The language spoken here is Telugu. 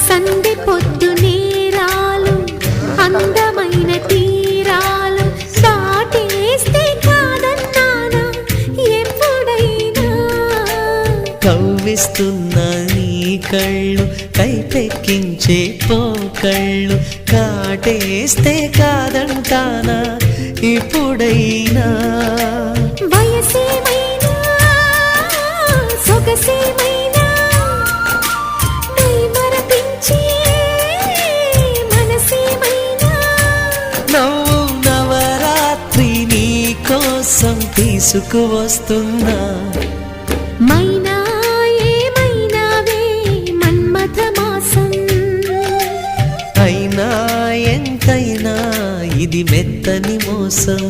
సందె పొద్దు నేరాలు అందమైన తీరాలు దాటేస్తే కాదన్నానా ఎప్పుడైనా కవ్విస్తున్న నీ కళ్ళు కైపెక్కించే పోకళ్ళు కాటేస్తే కాదంటానా ఇప్పుడైనా వయసేమైనా సొగసేమైనా మరపించే మనసేమైనా నవ్వు నవరాత్రి నీ కోసం తీసుకువస్తున్నా మైనా ఏమైనావే మన్మథ మాసం అయినా ఎంతైనా ఇది మెత్తని మోసం